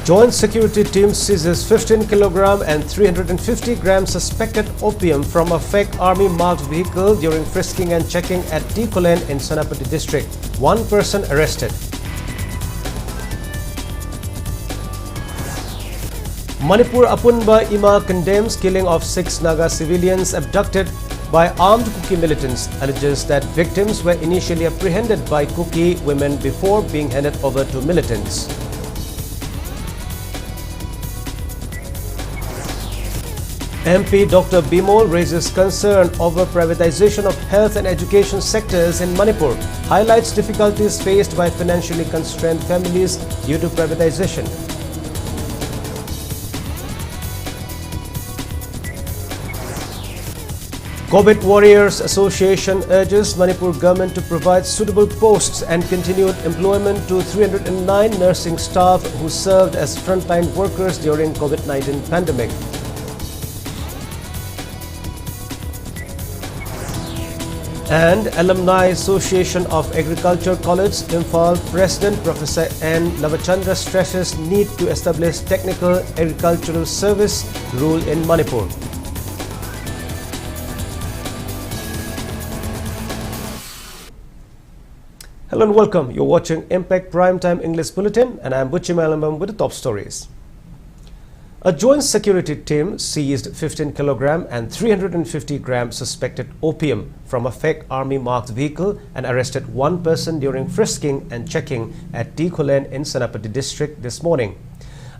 Joint security team seizes 15 kilogram and 350 gram suspected opium from a fake army marked vehicle during frisking and checking at Tikolen in Senapati district. One person arrested. Manipur Apunba Ima condemns killing of 6 Naga civilians abducted by armed Kuki militants, alleges that victims were initially apprehended by Kuki women before being handed over to militants. MP Dr. Bimol raises concern over privatization of health and education sectors in Manipur, highlights difficulties faced by financially constrained families due to privatization. COVID Warriors Association urges Manipur government to provide suitable posts and continued employment to 309 nursing staff who served as frontline workers during COVID-19 pandemic. And Alumni Association of Agriculture College, Imphal President Professor N. Lavachandra stresses need to establish technical agricultural service rule in Manipur. Hello and welcome. You're watching Impact Primetime English Bulletin and I'm BUCHI with the top stories. A joint security team seized 15 kilogram and 350 gram suspected opium from a fake army-marked vehicle and arrested one person during frisking and checking at Tikolen in Senapati district this morning.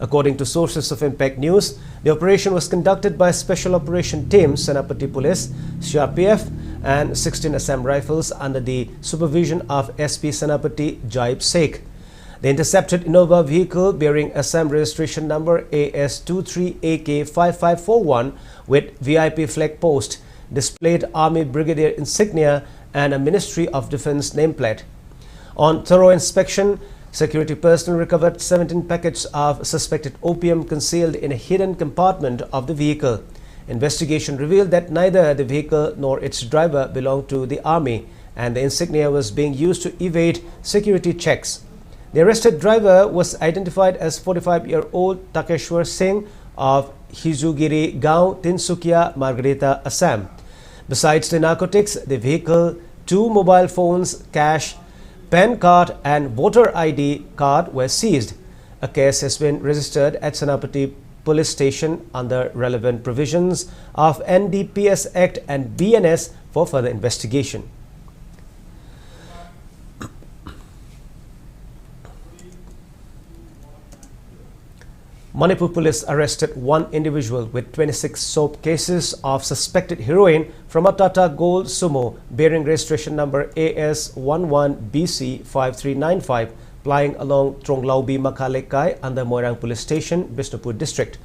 According to sources of Impact News, the operation was conducted by Special Operation Team, Senapati Police, CRPF and 16 Assam Rifles under the supervision of SP Senapati Jaib Sheikh. The intercepted Innova vehicle bearing Assam registration number AS23AK5541 with VIP flag post, displayed Army Brigadier insignia and a Ministry of Defence nameplate. On thorough inspection, security personnel recovered 17 packets of suspected opium concealed in a hidden compartment of the vehicle. Investigation revealed that neither the vehicle nor its driver belonged to the army and the insignia was being used to evade security checks. The arrested driver was identified as 45-year-old Takeshwar Singh of Hizugiri Gaon, Tinsukia, Margarita, Assam. Besides the narcotics, the vehicle, 2 mobile phones, cash, PAN card and voter ID card were seized. A case has been registered at Senapati Police Station under relevant provisions of NDPS Act and BNS for further investigation. Manipur police arrested one individual with 26 soap cases of suspected heroin from a Tata Gold Sumo bearing registration number AS11BC5395 plying along Tronglaubi Makhalekai under Moirang Police Station, Bishnupur district.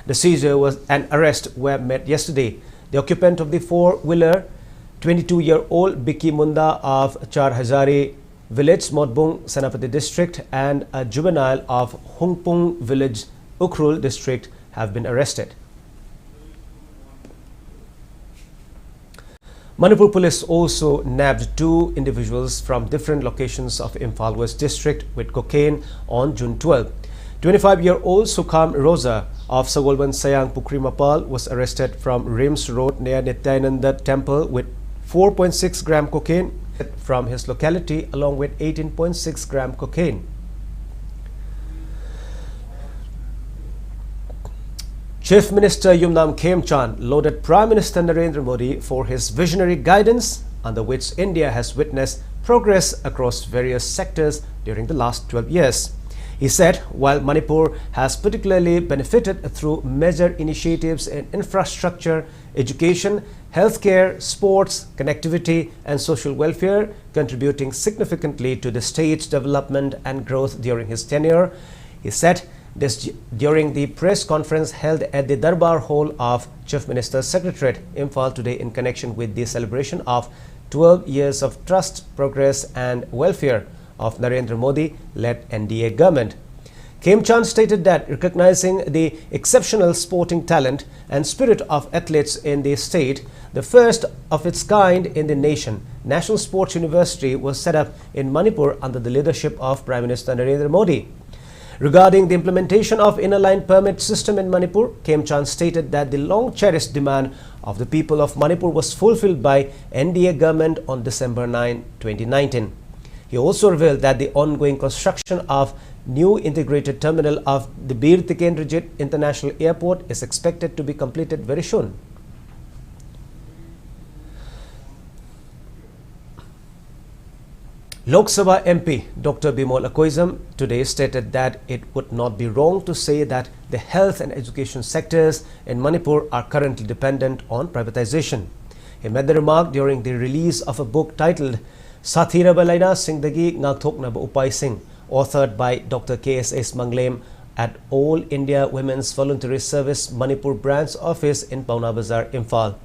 The seizure and arrest were made yesterday. The occupant of the four-wheeler, 22-year-old Biki Munda of Char Hazari village, Modbung, Senapati district, and a juvenile of Hungpung village, Ukhrul district have been arrested. Manipur police also nabbed 2 individuals from different locations of Imphal West district with cocaine on June 12. 25-year-old Sukham Rosa of Sagolban Sayang Pukri Mapal was arrested from Rims Road near Nityananda Temple with 4.6 gram cocaine from his locality along with 18.6 gram cocaine. Chief Minister Yumnam Khemchand lauded Prime Minister Narendra Modi for his visionary guidance under which India has witnessed progress across various sectors during the last 12 years. He said, while Manipur has particularly benefited through major initiatives in infrastructure, education, healthcare, sports, connectivity and social welfare, contributing significantly to the state's development and growth during his tenure, he said this during the press conference held at the Darbar Hall of Chief Minister's Secretariat, Imphal today in connection with the celebration of 12 years of trust, progress and welfare of Narendra Modi-led NDA government. Khemchand stated that recognizing the exceptional sporting talent and spirit of athletes in the state, the first of its kind in the nation, National Sports University was set up in Manipur under the leadership of Prime Minister Narendra Modi. Regarding the implementation of inner line permit system in Manipur, Khem Chan stated that the long-cherished demand of the people of Manipur was fulfilled by NDA government on December 9, 2019. He also revealed that the ongoing construction of new integrated terminal of the Bir Tikendrajit International Airport is expected to be completed very soon. Lok Sabha MP Dr. Bimol Akoizam today stated that it would not be wrong to say that the health and education sectors in Manipur are currently dependent on privatization. He made the remark during the release of a book titled Sathira Balaina Singdagi Ngakthoknaba Upai Singh, authored by Dr. KSS Manglem at All India Women's Voluntary Service Manipur Branch Office in Pauna Bazar, Imphal.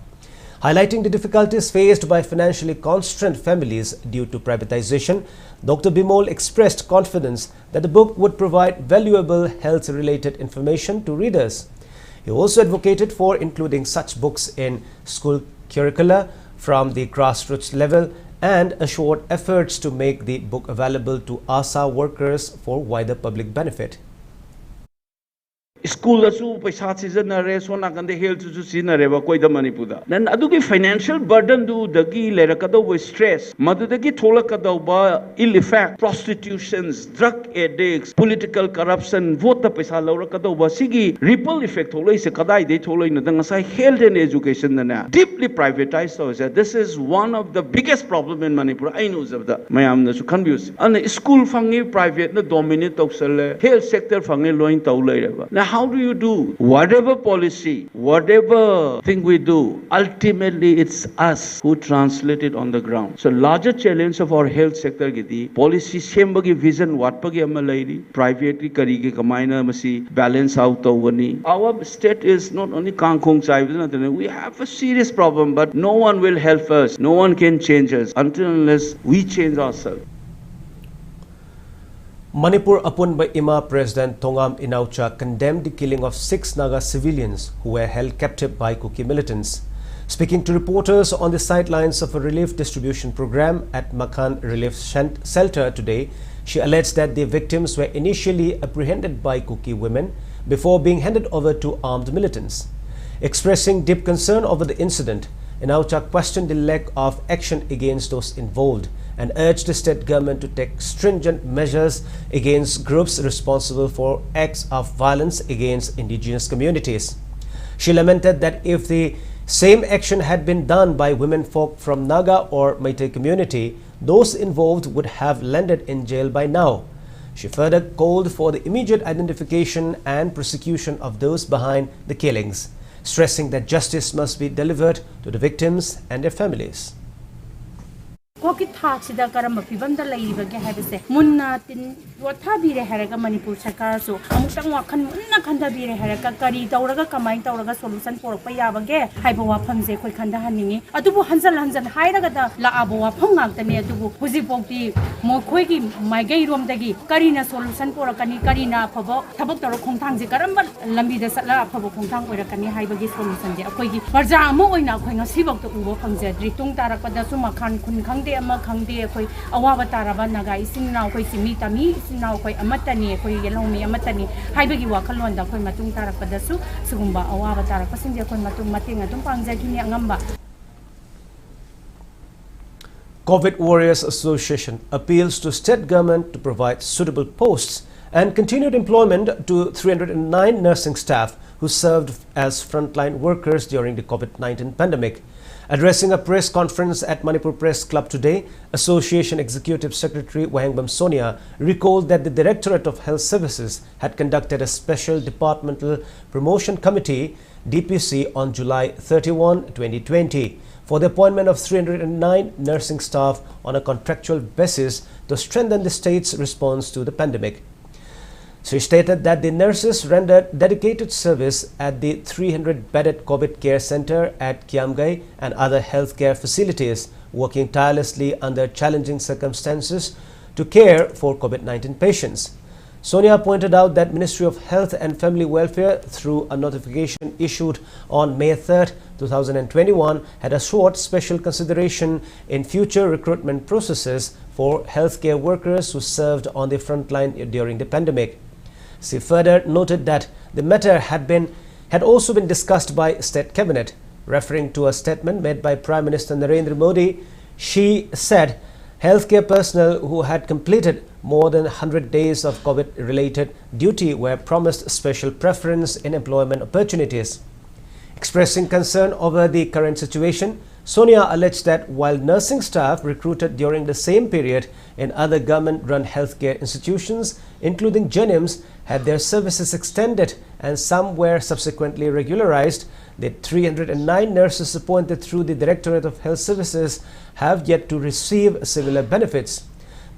Highlighting the difficulties faced by financially constrained families due to privatization, Dr. Bimol expressed confidence that the book would provide valuable health-related information to readers. He also advocated for including such books in school curricula from the grassroots level and assured efforts to make the book available to ASA workers for wider public benefit. School asu paisa sijanare sona kande health su sinareba koi da Manipuda nan adugi financial burden du dagi lerakado with stress madudagi tholakado ba ill effect prostitutions drug addicts political corruption vote da paisa laurakado ba sigi ripple effect tholoi se kadai de tholoi na dang sai health and education na deeply privatized so this is one of the biggest problem in Manipur I know of the mayam na su confused and school fangi private na dominate toksale health sector fangi loin tawlai na how do you do whatever policy, whatever thing we do, ultimately it's us who translate it on the ground. So larger challenge of our health sector gidi policy sembagi vision what pagi amalai privately karige kamaina masi balance out tawani. Our state is not only kangkong chai, we have a serious problem, but no one will help us. No one can change us until unless we change ourselves. Manipur Apun by Ima President Thongam Inaucha condemned the killing of 6 Naga civilians who were held captive by Kuki militants. Speaking to reporters on the sidelines of a relief distribution program at Makhan Relief Shelter today, she alleged that the victims were initially apprehended by Kuki women before being handed over to armed militants. Expressing deep concern over the incident, Inaucha questioned the lack of action against those involved and urged the state government to take stringent measures against groups responsible for acts of violence against indigenous communities. She lamented that if the same action had been done by women folk from Naga or Meitei community, those involved would have landed in jail by now. She further called for the immediate identification and prosecution of those behind the killings, stressing that justice must be delivered to the victims and their families. Koki Taxida Karama Pivanda Laiva Gahabese, Munna Tin Watabire Haraga Manipur Sakaso, Amusawakan Nakandabire Haraka Kari, Tauraga Kamai, Tauraga Solution for Payabage, Hypoa Pamse, Kanda Hanini, Atubu Hansalans and Hairaga, La Aboa Ponga, the Netubu, Huzipoki, Mokweki, my gay room dagi, Karina Solution for Kani, Karina Pabo, Tabotaro Kontanzi Karamba, Lambi the Sala Pabo Kontang, where Kani Hybagi Solution, the Akogi, Barzamo, in a Queen of Sibok to Ubo Pamse, Ritung Tarapada Suma Kan ama khangde koi awa batara naga ising naw koi simita mi ising naw koi amatani koi yelong mi amatani haibagi wakalon da koi matung tarak padasu sugumba awa batara pasingje koi matung mating atung pangja kini angamba. COVID Warriors Association appeals to state government to provide suitable posts and continued employment to 309 nursing staff who served as frontline workers during the COVID-19 pandemic. Addressing a press conference at Manipur Press Club today, Association Executive Secretary MAYANGLAMBAM Sonia recalled that the Directorate of Health Services had conducted a special departmental promotion committee DPC on July 31, 2020 for the appointment of 309 nursing staff on a contractual basis to strengthen the state's response to the pandemic. She stated that the nurses rendered dedicated service at the 300-bedded COVID care center at Kiamgai and other healthcare facilities, working tirelessly under challenging circumstances to care for COVID-19 patients. Sonia pointed out that Ministry of Health and Family Welfare, through a notification issued on May 3, 2021, had assured special consideration in future recruitment processes for healthcare workers who served on the front line during the pandemic. She further noted that the matter had also been discussed by State Cabinet. Referring to a statement made by Prime Minister Narendra Modi, she said healthcare personnel who had completed more than 100 days of COVID-related duty were promised special preference in employment opportunities. Expressing concern over the current situation, Sonia alleged that while nursing staff recruited during the same period in other government-run healthcare institutions, including Jenims, had their services extended and some were subsequently regularized, the 309 nurses appointed through the Directorate of Health Services have yet to receive similar benefits.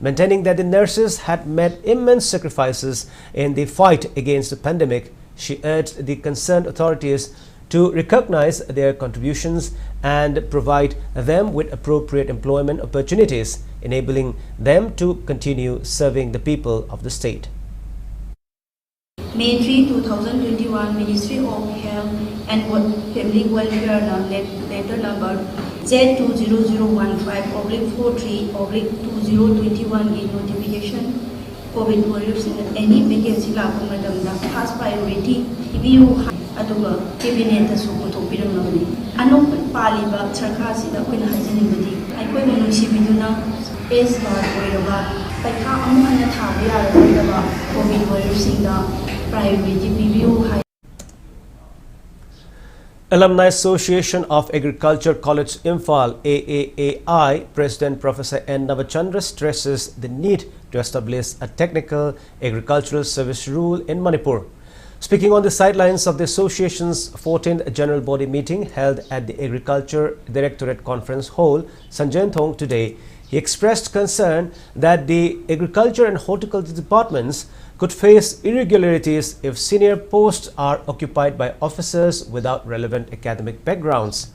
Maintaining that the nurses had made immense sacrifices in the fight against the pandemic, she urged the concerned authorities to recognize their contributions and provide them with appropriate employment opportunities, enabling them to continue serving the people of the state. May 3, 2021, Ministry of Health and Family Welfare letter number Z20015/43/2021 notification COVID warriors in any vacancy lack madamda first priority review aduga cabinet da su puthokpiram nabani anok paliba sarkar sida koina hajanibadi aikoi manusi biduna es bar oiraba paikha amana thabi yaraba COVID warriors inda priority review. Alumni Association of Agriculture College Imphal AAAI President Professor N. Navachandra stresses the need to establish a technical agricultural service rule in Manipur. Speaking on the sidelines of the association's 14th General Body meeting held at the Agriculture Directorate Conference Hall, Sanjanthong today, he expressed concern that the Agriculture and Horticulture departments could face irregularities if senior posts are occupied by officers without relevant academic backgrounds.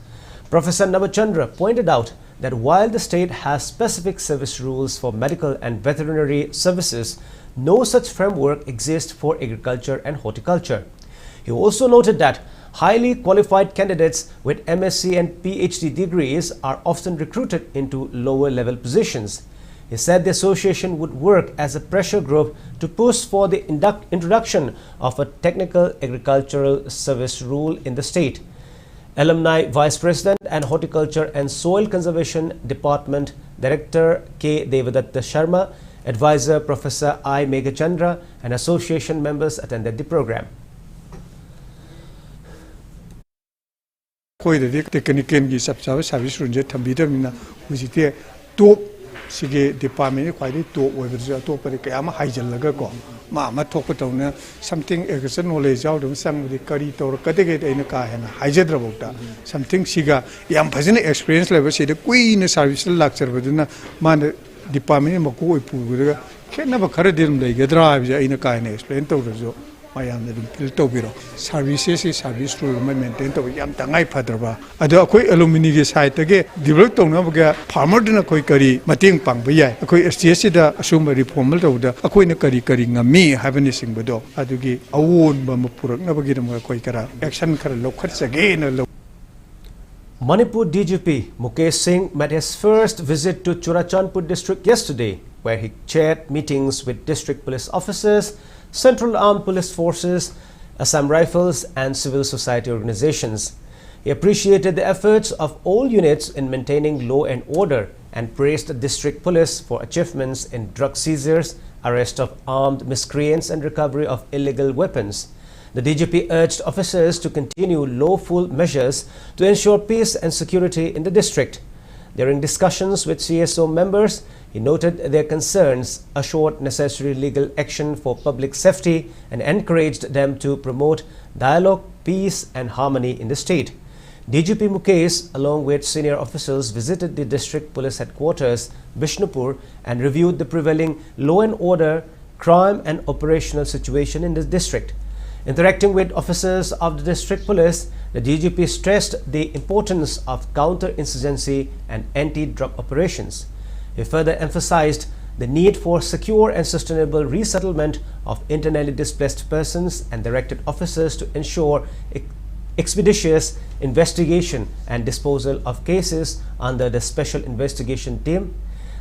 Professor Navachandra pointed out that while the state has specific service rules for medical and veterinary services, no such framework exists for agriculture and horticulture. He also noted that highly qualified candidates with MSc and PhD degrees are often recruited into lower level positions. He said the association would work as a pressure group to push for the introduction of a technical agricultural service rule in the state. Alumni Vice President and Horticulture and Soil Conservation Department Director K. Devadatta Sharma, Advisor Professor I. Meghachandra and association members attended the program. Sige department quite to over to Pericama Hijalago, Mamma Topatona, something extra knowledge out of some of the curry to categate in a car and Hijadravota, something Siga, young person experience level, say the Queen service lecture within a man department Mako Pugura can never carry them like a drive in a car and explain to the Tobiro. Services is service to maintain to Yam Tangai Patraba. Ada Koi alumini site again, developed on Naga, Palmer than a Koi curry, Mating Pangaya, a Koi STS, assume a reform of the Aquina curry currying a me having a sing bedo. Adugi, a wound Bamapur, never get a Koikara, action Karalokas again. Manipur DGP Mukesh Singh made his first visit to Churachandpur district yesterday, where he chaired meetings with district police officers, Central Armed Police Forces, Assam Rifles and civil society organizations. He appreciated the efforts of all units in maintaining law and order and praised the district police for achievements in drug seizures, arrest of armed miscreants and recovery of illegal weapons. The DGP urged officers to continue lawful measures to ensure peace and security in the district. During discussions with CSO members, he noted their concerns, assured necessary legal action for public safety, and encouraged them to promote dialogue, peace, and harmony in the state. DGP Mukesh, along with senior officials, visited the district police headquarters, Bishnupur, and reviewed the prevailing law and order, crime, and operational situation in the district. Interacting with officers of the district police, the DGP stressed the importance of counter-insurgency and anti-drug operations. He further emphasized the need for secure and sustainable resettlement of internally displaced persons and directed officers to ensure expeditious investigation and disposal of cases under the Special Investigation Team.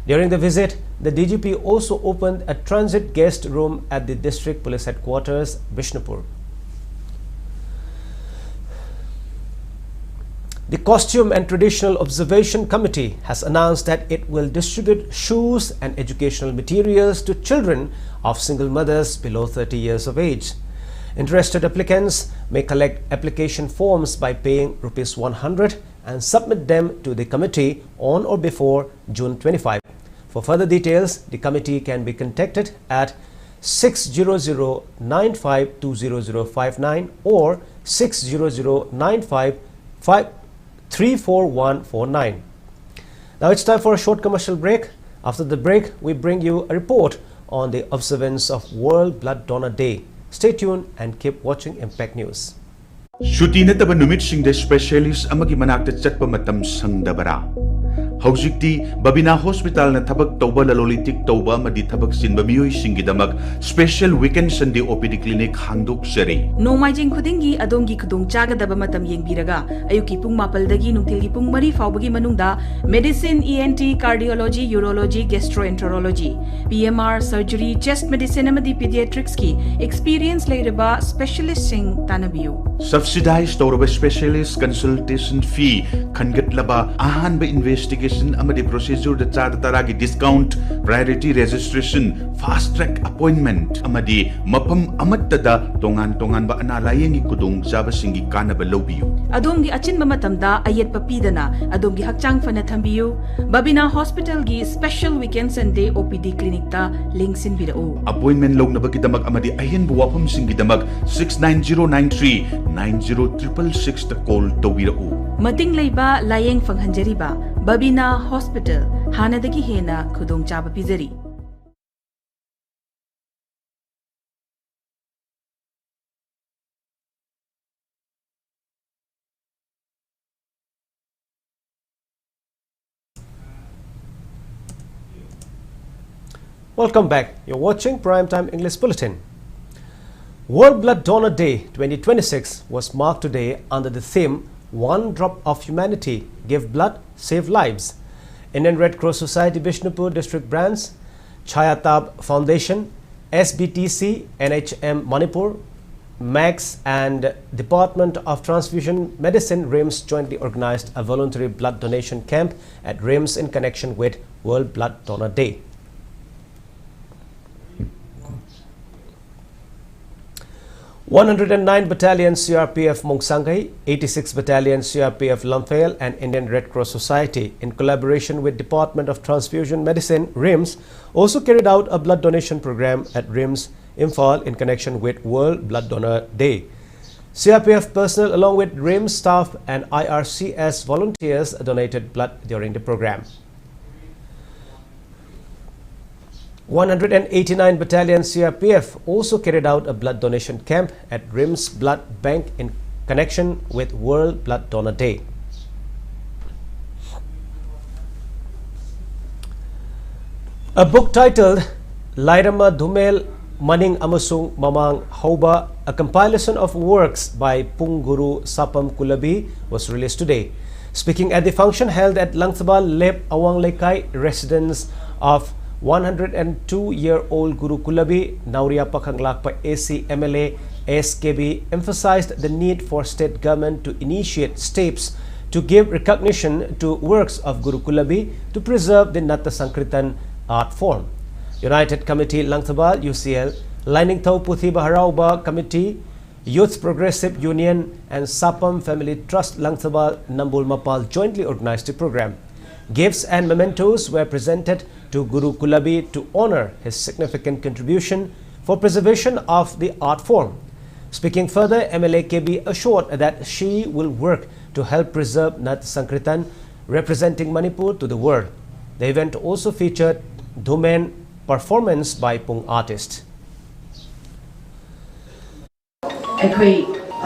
During the visit, the DGP also opened a transit guest room at the District Police Headquarters, Bishnupur. The Costume and Traditional Observation Committee has announced that it will distribute shoes and educational materials to children of single mothers below 30 years of age. Interested applicants may collect application forms by paying ₹100 and submit them to the committee on or before June 25. For further details, the committee can be contacted at 600-95-20059 or 600-95-34149. Now it's time for a short commercial break. After the break, we bring you a report on the observance of World Blood Donor Day. Stay tuned and keep watching Impact News. Shuti nataba numit singde specialist amagi manakta chatpa matam sangdabara. Haujikti Babina Hospital na thabak tauba lalolitik tauba madi thabak sinba miyoi singidamag special weekend Sunday OPD clinic hangdok seri. Nomaijing khudingi adongi khudong chagadaba matam yengbiraga ayuki pung mapaldagi nungtilgi pung mari faubagi manungda medicine, ENT, cardiology, urology, gastroenterology, PMR, surgery, chest medicine amadi pediatrics ki experience leiraba specialist sing tanabiyu. Subsidized tauba specialist consultation fee khangatlaba ahanba investigation amadi procedure da chada taragi discount, priority registration, fast track appointment amadi mapam amatta da tongan ba analayengi kudong jaba singi kanaba lobiyu. Adongi achin matamda ayet papidana adongi hakchang fana thambiyu. Babina Hospital gi special weekend Sunday OPD clinic ta links in birao. Appointment log na bagidamag amadi ahin buwapam singi damag 69093 90666 ta call to birao. Mating leiba layeng fanghanjariba Babina Hospital hanadagi hena khudong chaba pizari. Welcome back. You're watching Primetime English Bulletin. World Blood Donor Day 2026 was marked today under the theme One Drop of Humanity, Give Blood, Save Lives. Indian Red Cross Society Bishnupur District Branch, Chayatab Foundation, SBTC, NHM Manipur, MAX and Department of Transfusion Medicine RIMS jointly organized a voluntary blood donation camp at RIMS in connection with World Blood Donor Day. (109) Battalion CRPF Mongsangai, 86 Battalion CRPF Lamphale and Indian Red Cross Society in collaboration with Department of Transfusion Medicine RIMS also carried out a blood donation program at RIMS Imphal in connection with World Blood Donor Day. CRPF personnel along with RIMS staff and IRCS volunteers donated blood during the program. 189 Battalion CRPF also carried out a blood donation camp at RIMS Blood Bank in connection with World Blood Donor Day. A book titled Lairama Dhumel Maning Amasung Mamang Hauba, a compilation of works by Pungguru Sapam Kulabi, was released today. Speaking at the function held at Langthabal Lep Awang Lekai, residence of 102-year-old Guru Kulabi, Nauria Pakanglakpa AC MLA SKB emphasized the need for state government to initiate steps to give recognition to works of Guru Kulabi to preserve the Natta Sankritan art form. United Committee Langthabal UCL, Lining Thau Puthi Baharauba Committee, Youth Progressive Union and Sapam Family Trust Langthabal Nambul Mapal jointly organized the program. Gifts and mementos were presented to Guru Kulabi to honor his significant contribution for preservation of the art form. Speaking further, MLA KB assured that she will work to help preserve Nat Sankritan, representing Manipur to the world. The event also featured Dhumen performance by Pung artists.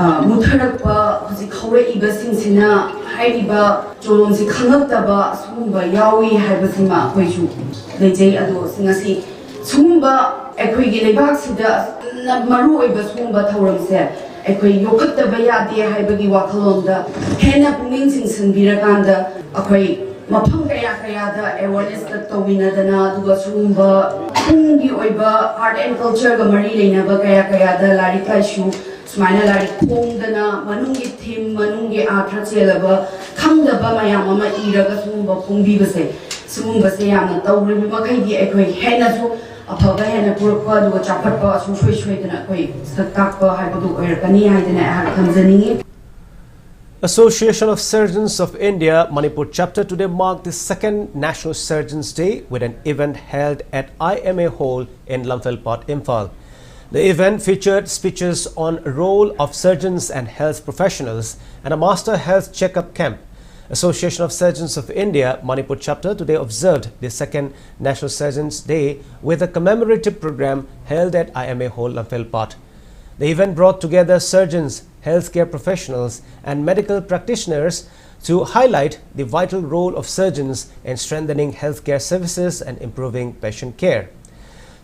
Mutharakpa huzik hawaiba singsina hairiba cholonsi khangakdaba sumba yawi haibasima koisu lejei ado singasi sumba ekhoigi lebak sida maru oiba sumba thauramse ekhoi yokattaba yade haibagi wakhalonda hena punging singsanbirakanda akhoi mafam kaya kaya da awareness ta tawinadana duga sumba pungi oiba art and culture ga mari leinaba kaya kaya da lari kashu sumaina lari pongdana manungi theme manungi artha chelaba khangdaba mayam ama iraga sumba pungbi base sumba se yamna tawri makai di ekoi hena su apaga hena purpa duga chapatpa su shoi shoi dana koi sakakpa haibadu oirakani haidana har khamjani. Association of Surgeons of India Manipur chapter today marked the second National Surgeons Day with an event held at IMA Hall in Lamphel-Pot, Imphal. The event featured speeches on role of surgeons and health professionals and a master health checkup camp. Association of Surgeons of India Manipur chapter today observed the second National Surgeons Day with a commemorative program held at IMA Hall, Lamphel-Pot. The event brought together surgeons, healthcare professionals and medical practitioners to highlight the vital role of surgeons in strengthening healthcare services and improving patient care.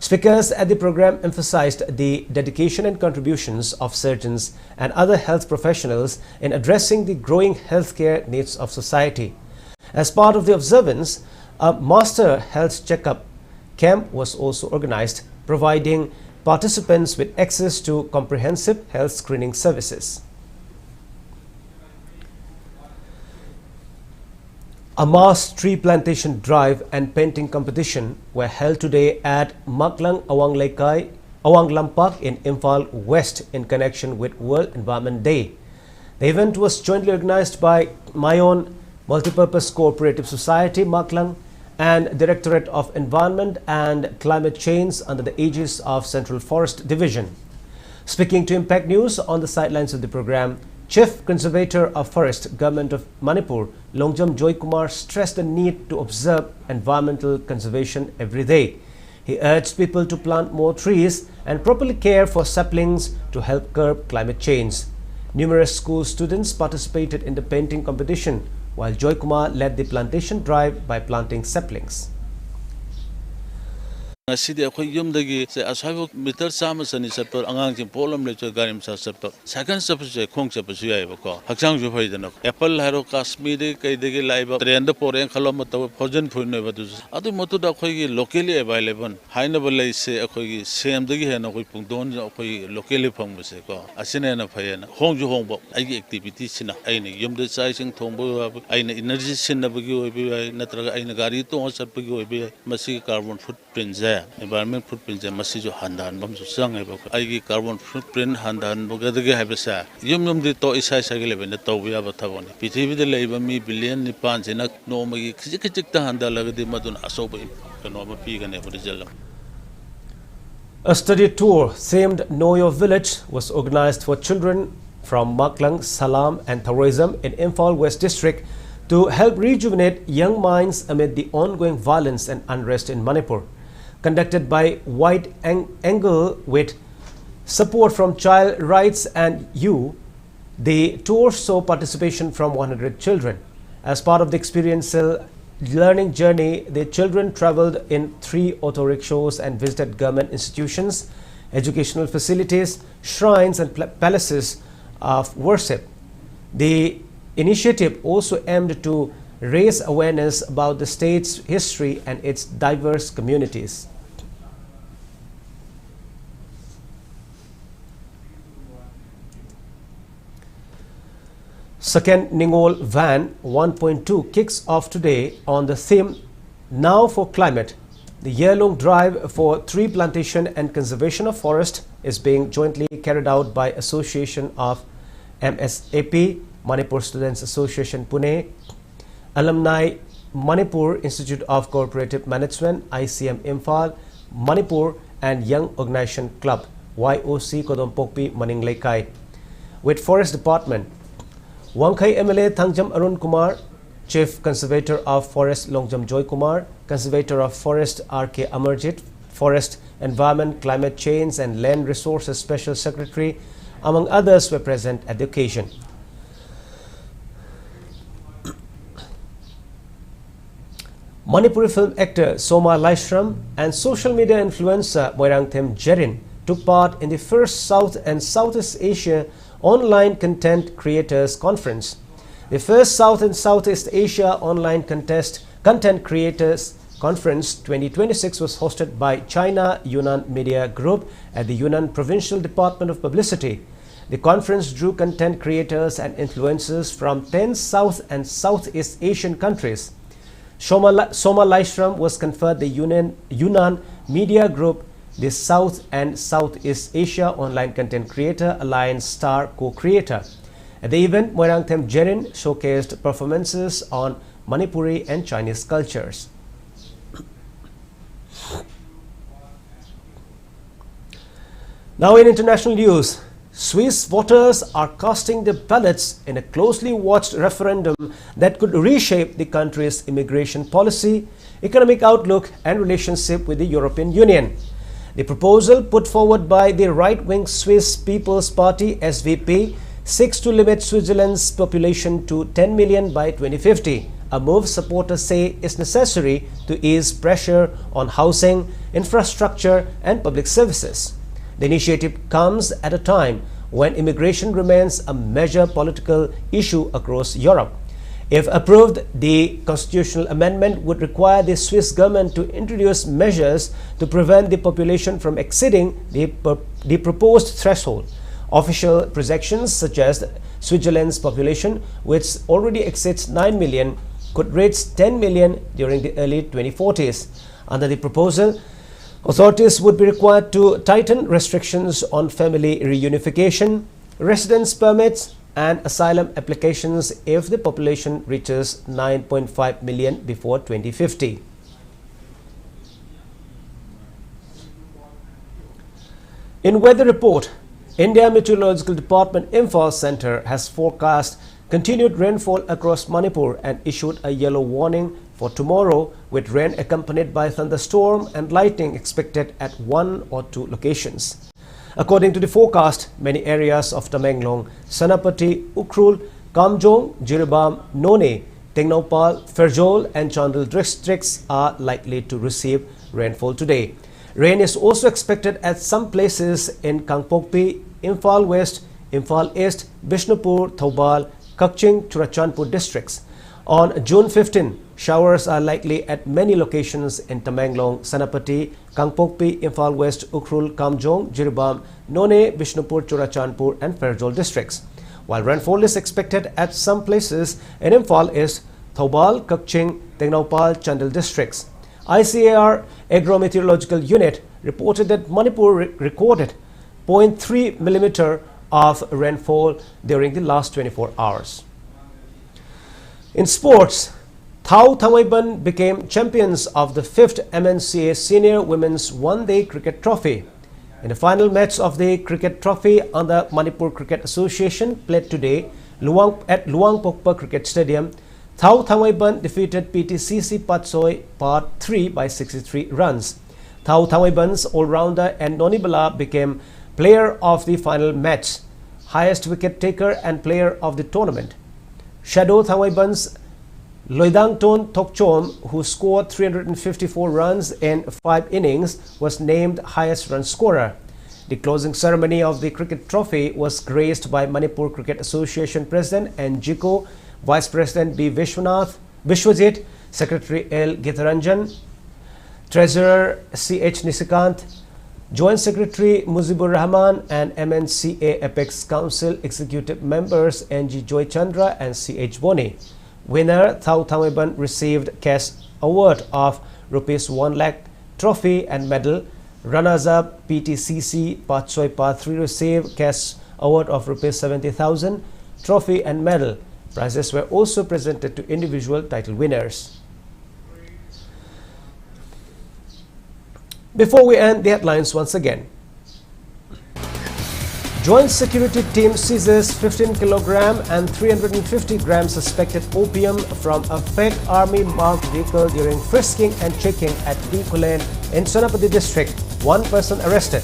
Speakers at the program emphasized the dedication and contributions of surgeons and other health professionals in addressing the growing healthcare needs of society. As part of the observance, a master health checkup camp was also organized, providing participants with access to comprehensive health screening services. A mass tree plantation drive and painting competition were held today at Maklang Awanglampak in Imphal West in connection with World Environment Day. The event was jointly organized by Mayon Multipurpose Cooperative Society Maklang and Directorate of Environment and Climate Change under the aegis of Central Forest Division. Speaking to Impact News on the sidelines of the program, Chief Conservator of Forest, Government of Manipur, Longjam Joy Kumar stressed the need to observe environmental conservation every day. He urged people to plant more trees and properly care for saplings to help curb climate change. Numerous school students participated in the painting competition, while Joy Kumar led the plantation drive by planting saplings. Asidi akhoi yumdagi se ashabu meter sama sani saptor angang jing problem le cho garim sa saptor second step se khong se pasu yai bako hakchang ju phai dana apple haro kashmir kai degi laiba trend poreng khalom taw fojen phune badu adu motu da khoi gi locally available haina balai se akhoi gi sem dagi hena khoi pungdon akhoi locally phang base ko asine na phayena hong ju hong bo ai activity sina aina yumda chai sing thongbo aina energy sinna bagi oibi natraga aina gari to sat bagi oibi masi carbon footprint ja environment footprint je masi jo handan bam so sang ai ba ai carbon footprint handan bogadage habasa yum di to isai sagile ben to ya ba thaboni pithibhi de leiba mi billion ni pan jena no magi khijik ta handa lagadi madun asoba no ma pi gane result. A study tour themed Know Your Village was organized for children from Maklang, Salam and Tourism in Imphal West District to help rejuvenate young minds amid the ongoing violence and unrest in Manipur. Conducted by White Angle with support from Child Rights and You, the tour saw participation from 100 children. As part of the experiential learning journey, the children traveled in 3 auto rickshaws and visited government institutions, educational facilities, shrines and palaces of worship. The initiative also aimed to raise awareness about the state's history and its diverse communities. Second Ningol Van 1.2 kicks off today on the theme Now for Climate. The year-long drive for tree plantation and conservation of forest is being jointly carried out by Association of MSAP, Manipur Students Association Pune, Alumni Manipur Institute of Cooperative Management, ICM Imphal, Manipur and Young Organization Club, YOC Kodompokpi Maninglaikai. With Forest Department, Wangkai MLA Thangjam Arun Kumar, Chief Conservator of Forest Longjam Joy Kumar, Conservator of Forest RK Amarjit, Forest Environment, Climate Change and Land Resources Special Secretary, among others, were present at the occasion. Manipuri film actor Soma Laishram and social media influencer Moirangthem Jerin took part in the first South and Southeast Asia Online Content Creators Conference. The first South and Southeast Asia Online Content Creators Conference 2026 was hosted by China Yunnan Media Group at the Yunnan Provincial Department of Publicity. The conference drew content creators and influencers from 10 South and Southeast Asian countries. Soma Laishram was conferred the Yunnan Media Group the South and Southeast Asia Online Content Creator Alliance Star Co-Creator. At the event, Moirangthem Jerin showcased performances on Manipuri and Chinese cultures. Now in international news, Swiss voters are casting their ballots in a closely watched referendum that could reshape the country's immigration policy, economic outlook and relationship with the European Union. The proposal put forward by the right-wing Swiss People's Party SVP seeks to limit Switzerland's population to 10 million by 2050, a move supporters say is necessary to ease pressure on housing, infrastructure and public services. The initiative comes at a time when immigration remains a major political issue across Europe. If approved, the constitutional amendment would require the Swiss government to introduce measures to prevent the population from exceeding the proposed threshold. Official projections suggest Switzerland's population, which already exceeds 9 million, could reach 10 million during the early 2040s. Under the proposal, authorities would be required to tighten restrictions on family reunification, residence permits, and asylum applications if the population reaches 9.5 million before 2050. In weather report, India Meteorological Department Imphal Center has forecast continued rainfall across Manipur and issued a yellow warning for tomorrow, with rain accompanied by thunderstorm and lightning expected at 1 or 2 locations. According to the forecast, many areas of Tamenglong, Sanapati, Ukhrul, Kamjong, Jiribam, None, Tengnaupal, Ferjol and Chandel districts are likely to receive rainfall today. Rain is also expected at some places in Kangpokpi, Imphal West, Imphal East, Bishnupur, Thoubal, Kakching, Churachandpur districts. On June 15, showers are likely at many locations in Tamenglong, Sanapati, Kangpokpi, Imphal West, Ukhrul, Kamjong, Jiribam, None, Bishnupur, Churachandpur and Ferjol districts. While rainfall is expected at some places in Imphal East, Thoubal, Kakching, Tengnaupal, Chandel districts. ICAR Agro-Meteorological Unit reported that Manipur recorded 0.3 millimeter of rainfall during the last 24 hours. In sports, Thau Thawaiban became champions of the 5th MNCA Senior Women's One-Day Cricket Trophy. In the final match of the Cricket Trophy under Manipur Cricket Association played today at Luang Pokpa Cricket Stadium, Thau Thawaiban defeated PTCC Patsoi Part 3 by 63 runs. Thau Thawaiban's all-rounder and Nonibala became player of the final match, highest wicket taker and player of the tournament. Shadow Thawaiban's Loidangton Tokchom, who scored 354 runs in 5 innings, was named highest run scorer. The closing ceremony of the cricket trophy was graced by Manipur Cricket Association President and JICO, Vice President B. Vishwajit, Secretary L. Gitaranjan, Treasurer C.H. Nisikant, Joint Secretary Muzibur Rahman and MNCA Apex Council Executive Members N.G. Joy Chandra and C.H. Boni. Winner Thau Thawaiban received cash award of Rs 1 lakh trophy and medal. Runners-up PTCC Patsoi Part 3 received cash award of Rs 70,000, trophy and medal. Prizes were also presented to individual title winners. Before we end, the headlines once again. Joint security team seizes 15 kilogram and 350 grams suspected opium from a fake army marked vehicle during frisking and checking at Dinkulen in Sonapati district. 1 person arrested.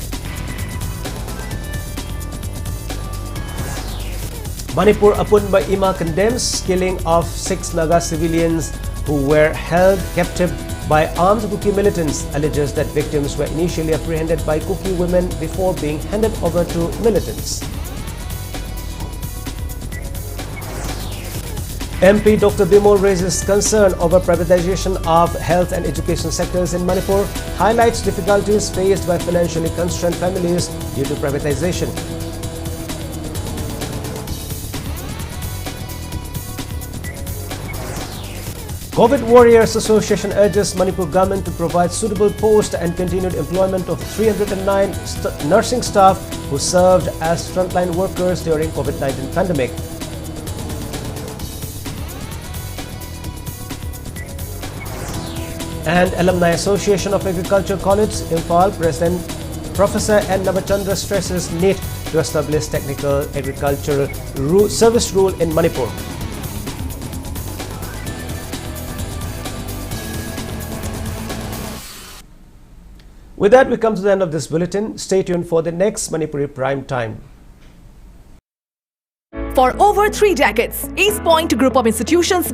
Manipur Apunba Ima condemns killing of 6 Naga civilians who were held captive by armed Kuki militants, alleges that victims were initially apprehended by Kuki women before being handed over to militants. MP Dr. Bimol raises concern over privatization of health and education sectors in Manipur, highlights difficulties faced by financially constrained families due to privatization. COVID Warriors Association urges Manipur government to provide suitable post and continued employment of 309 nursing staff who served as frontline workers during COVID-19 pandemic. And Alumni Association of Agriculture College, Imphal President Professor N. Navachandra stresses need to establish technical agricultural service rule in Manipur. With that, we come to the end of this bulletin. Stay tuned for the next Manipuri Prime Time. For over 3 decades, East Point Group of Institutions